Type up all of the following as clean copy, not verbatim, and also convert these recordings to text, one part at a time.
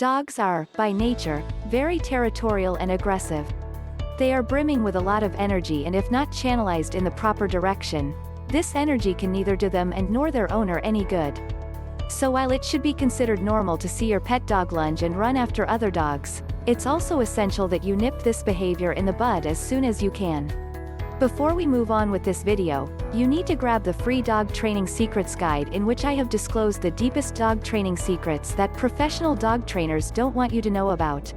Dogs are, by nature, very territorial and aggressive. They are brimming with a lot of energy, and if not channelized in the proper direction, this energy can neither do them and nor their owner any good. So while it should be considered normal to see your pet dog lunge and run after other dogs, it's also essential that you nip this behavior in the bud as soon as you can. Before we move on with this video, you need to grab the free Dog Training Secrets Guide, in which I have disclosed the deepest dog training secrets that professional dog trainers don't want you to know about.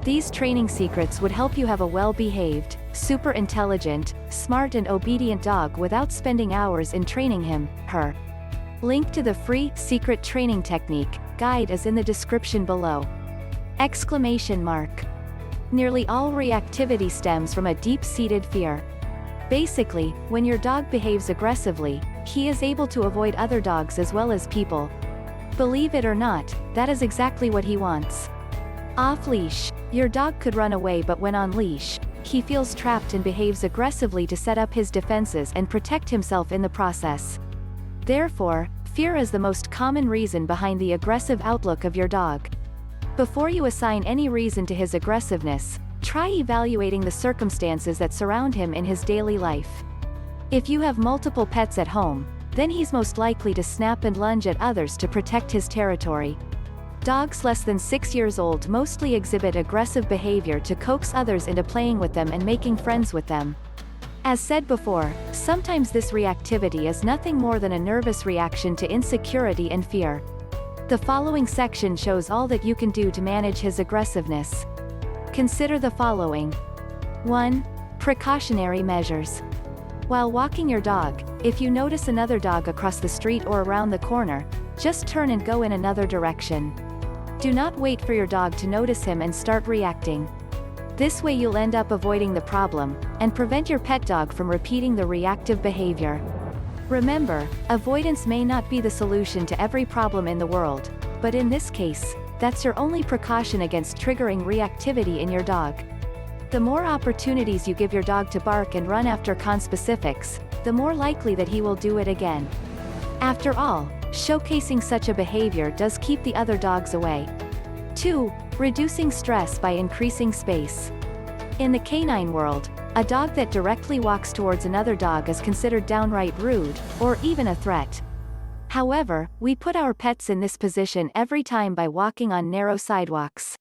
These training secrets would help you have a well-behaved, super intelligent, smart and obedient dog without spending hours in training him, her. Link to the free Secret Training Technique guide is in the description below. Exclamation mark. Nearly all reactivity stems from a deep-seated fear. Basically, when your dog behaves aggressively, he is able to avoid other dogs as well as people. Believe it or not, that is exactly what he wants. Off-leash, your dog could run away, but when on leash, he feels trapped and behaves aggressively to set up his defenses and protect himself in the process. Therefore, fear is the most common reason behind the aggressive outlook of your dog. Before you assign any reason to his aggressiveness, try evaluating the circumstances that surround him in his daily life. If you have multiple pets at home, then he's most likely to snap and lunge at others to protect his territory. Dogs less than 6 years old mostly exhibit aggressive behavior to coax others into playing with them and making friends with them. As said before, sometimes this reactivity is nothing more than a nervous reaction to insecurity and fear. The following section shows all that you can do to manage his aggressiveness. Consider the following. 1. Precautionary measures. While walking your dog, if you notice another dog across the street or around the corner, just turn and go in another direction. Do not wait for your dog to notice him and start reacting. This way you'll end up avoiding the problem, and prevent your pet dog from repeating the reactive behavior. Remember, avoidance may not be the solution to every problem in the world, but in this case, that's your only precaution against triggering reactivity in your dog. The more opportunities you give your dog to bark and run after conspecifics, the more likely that he will do it again. After all, showcasing such a behavior does keep the other dogs away. 2. Reducing stress by increasing space. In the canine world, a dog that directly walks towards another dog is considered downright rude, or even a threat. However, we put our pets in this position every time by walking on narrow sidewalks.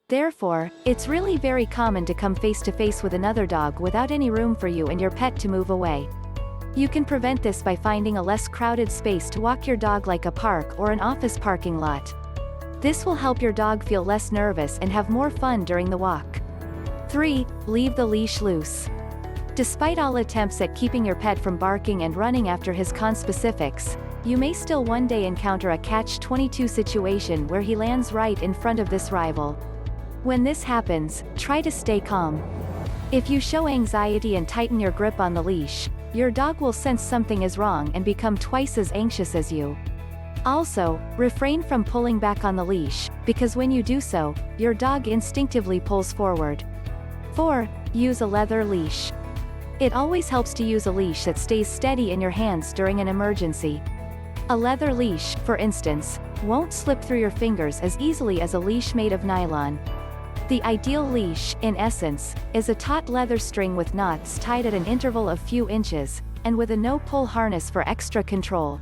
Therefore, it's really very common to come face to face with another dog without any room for you and your pet to move away. You can prevent this by finding a less crowded space to walk your dog, like a park or an office parking lot. This will help your dog feel less nervous and have more fun during the walk. 3. Leave the leash loose. Despite all attempts at keeping your pet from barking and running after his conspecifics, you may still one day encounter a catch-22 situation where he lands right in front of this rival. When this happens, try to stay calm. If you show anxiety and tighten your grip on the leash, your dog will sense something is wrong and become twice as anxious as you. Also, refrain from pulling back on the leash, because when you do so, your dog instinctively pulls forward. 4. Use a leather leash. It always helps to use a leash that stays steady in your hands during an emergency. A leather leash, for instance, won't slip through your fingers as easily as a leash made of nylon. The ideal leash, in essence, is a taut leather string with knots tied at an interval of few inches, and with a no-pull harness for extra control.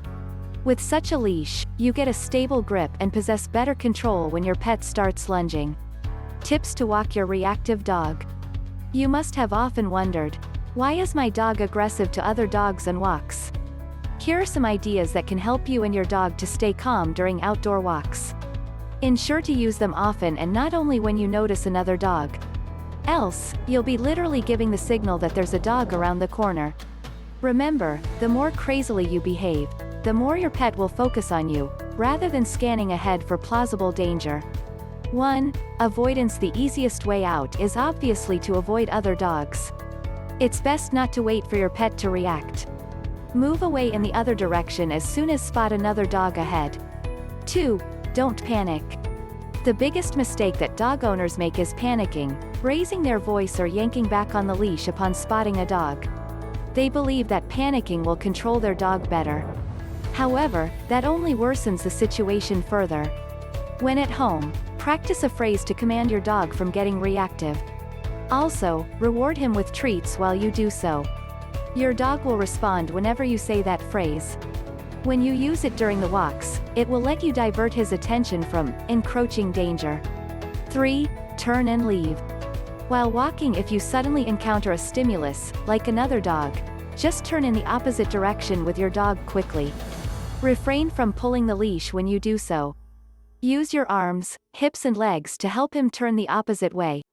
With such a leash, you get a stable grip and possess better control when your pet starts lunging. Tips to walk your reactive dog. You must have often wondered, why is my dog aggressive to other dogs on walks? Here are some ideas that can help you and your dog to stay calm during outdoor walks. Ensure to use them often and not only when you notice another dog. Else, you'll be literally giving the signal that there's a dog around the corner. Remember, the more crazily you behave, the more your pet will focus on you, rather than scanning ahead for plausible danger. 1. Avoidance. The easiest way out is obviously to avoid other dogs. It's best not to wait for your pet to react. Move away in the other direction as soon as spot another dog ahead. 2. Don't panic. The biggest mistake that dog owners make is panicking, raising their voice or yanking back on the leash upon spotting a dog. They believe that panicking will control their dog better. However, that only worsens the situation further. When at home, Practice a phrase to command your dog from getting reactive. Also, reward him with treats while you do so. Your dog will respond whenever you say that phrase. When you use it during the walks, it will let you divert his attention from encroaching danger. 3. Turn and leave. While walking, if you suddenly encounter a stimulus, like another dog, just turn in the opposite direction with your dog quickly. Refrain from pulling the leash when you do so. Use your arms, hips and legs to help him turn the opposite way.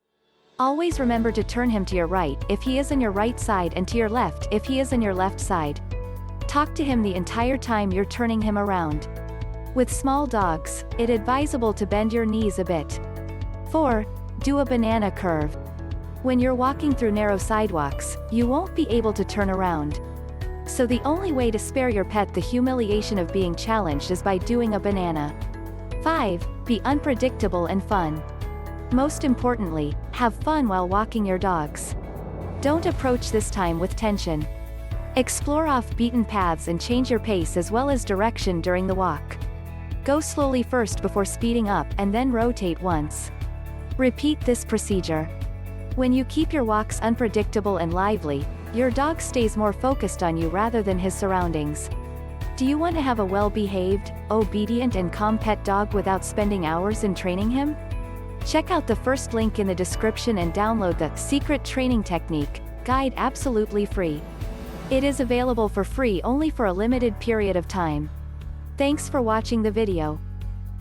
Always remember to turn him to your right if he is on your right side and to your left if he is on your left side. Talk to him the entire time you're turning him around. With small dogs, it's advisable to bend your knees a bit. 4. Do a banana curve. When you're walking through narrow sidewalks, you won't be able to turn around. So the only way to spare your pet the humiliation of being challenged is by doing a banana. 5. Be unpredictable and fun. Most importantly, have fun while walking your dogs. Don't approach this time with tension. Explore off-beaten paths and change your pace as well as direction during the walk. Go slowly first before speeding up and then rotate once. Repeat this procedure. When you keep your walks unpredictable and lively, your dog stays more focused on you rather than his surroundings. Do you want to have a well-behaved, obedient and calm pet dog without spending hours in training him? Check out the first link in the description and download the Secret Training Technique guide absolutely free. It is available for free only for a limited period of time. Thanks for watching the video.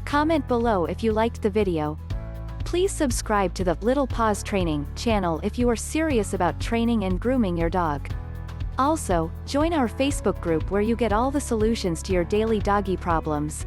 Comment below if you liked the video. Please subscribe to the Little Paws Training channel if you are serious about training and grooming your dog. Also, join our Facebook group where you get all the solutions to your daily doggy problems.